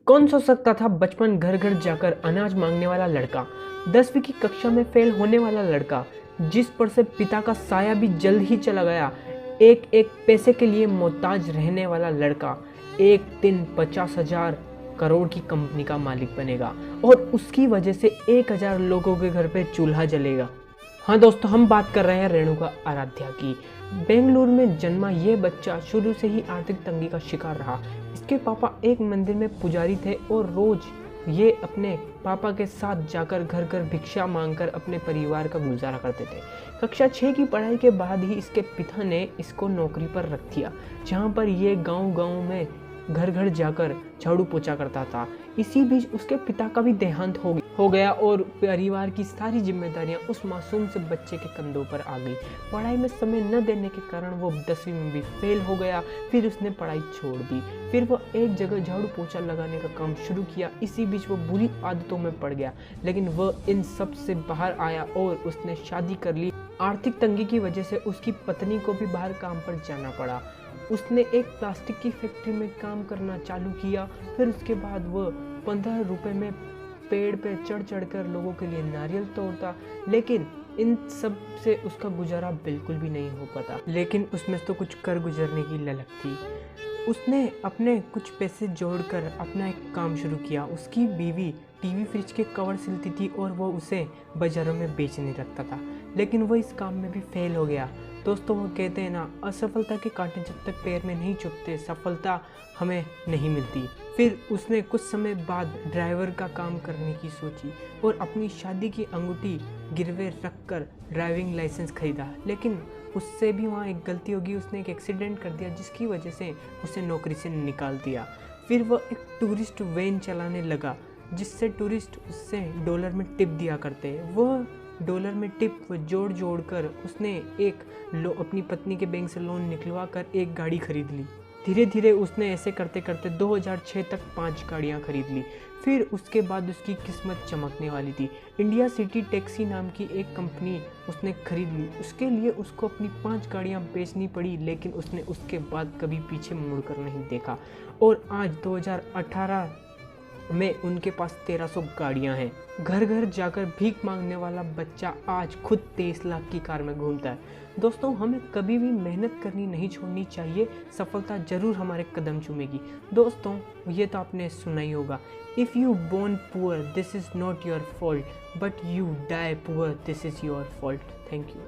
कौन सोच सकता था बचपन घर घर जाकर अनाज मांगने वाला लड़का, 10वीं की कक्षा में फेल होने वाला लड़का, जिस पर से पिता का साया भी जल्द ही चला गया, एक एक पैसे के लिए मोहताज रहने वाला लड़का एक दिन 50,000 करोड़ की कंपनी का मालिक बनेगा और उसकी वजह से 1,000 लोगों के घर पे चूल्हा जलेगा। हाँ दोस्तों, हम बात कर रहे हैं रेणुका आराध्या की। बेंगलुरु में जन्मा ये बच्चा शुरू से ही आर्थिक तंगी का शिकार रहा। इसके पापा एक मंदिर में पुजारी थे और रोज ये अपने पापा के साथ जाकर घर घर भिक्षा मांगकर अपने परिवार का गुजारा करते थे। कक्षा 6 की पढ़ाई के बाद ही इसके पिता ने इसको नौकरी पर रख दिया, जहाँ पर ये गांव-गांव में घर घर जाकर झाड़ू पोछा करता था। इसी बीच उसके पिता का भी देहांत हो गया और परिवार की सारी जिम्मेदारियां उस मासूम से बच्चे के कंधों पर आ गई। पढ़ाई में समय न देने के कारण वो 10वीं में भी फेल हो गया। फिर उसने पढ़ाई छोड़ दी। फिर वो एक जगह झाड़ू पोछा लगाने का काम शुरू किया। इसी बीच वो बुरी आदतों में पड़ गया, लेकिन वह इन सब से बाहर आया और उसने शादी कर ली। आर्थिक तंगी की वजह से उसकी पत्नी को भी बाहर काम पर जाना पड़ा। उसने एक प्लास्टिक की फैक्ट्री में काम करना चालू किया। फिर उसके बाद वह 15 रुपए में पेड़ पे चढ़ चढ़कर लोगों के लिए नारियल तोड़ता, लेकिन इन सब से उसका गुजारा बिल्कुल भी नहीं हो पाता। लेकिन उसमें तो कुछ कर गुजरने की ललक थी। उसने अपने कुछ पैसे जोड़कर अपना एक काम शुरू किया। उसकी बीवी टीवी फ्रिज के कवर सिलती थी और वो उसे बाजारों में बेचने रखता था, लेकिन वो इस काम में भी फेल हो गया। दोस्तों, वो कहते हैं ना, असफलता के कांटे जब तक पैर में नहीं चुभते सफलता हमें नहीं मिलती। फिर उसने कुछ समय बाद ड्राइवर का काम करने की सोची और अपनी शादी की अंगूठी गिरवे रखकर ड्राइविंग लाइसेंस खरीदा, लेकिन उससे भी वहाँ एक गलती होगी। उसने एक एक्सीडेंट कर दिया जिसकी वजह से उसे नौकरी से निकाल दिया। फिर वह एक टूरिस्ट वैन चलाने लगा, जिससे टूरिस्ट उससे डॉलर में टिप दिया करते। वह डॉलर में टिप जोड़ जोड़ कर उसने अपनी पत्नी के बैंक से लोन निकलवा कर एक गाड़ी खरीद ली। धीरे धीरे उसने ऐसे करते करते 2006 तक 5 गाड़ियाँ खरीद ली। फिर उसके बाद उसकी किस्मत चमकने वाली थी। इंडिया सिटी टैक्सी नाम की एक कंपनी उसने खरीद ली। उसके लिए उसको अपनी 5 गाड़ियाँ बेचनी पड़ी, लेकिन उसने उसके बाद कभी पीछे मुड़कर नहीं देखा और आज 2018 में उनके पास 1300 गाड़ियां हैं। घर घर जाकर भीख मांगने वाला बच्चा आज खुद 23 लाख की कार में घूमता है। दोस्तों, हमें कभी भी मेहनत करनी नहीं छोड़नी चाहिए। सफलता जरूर हमारे कदम चूमेगी। दोस्तों, ये तो आपने सुना ही होगा, if you born poor this is not your fault, but you die poor this is your fault. Thank you.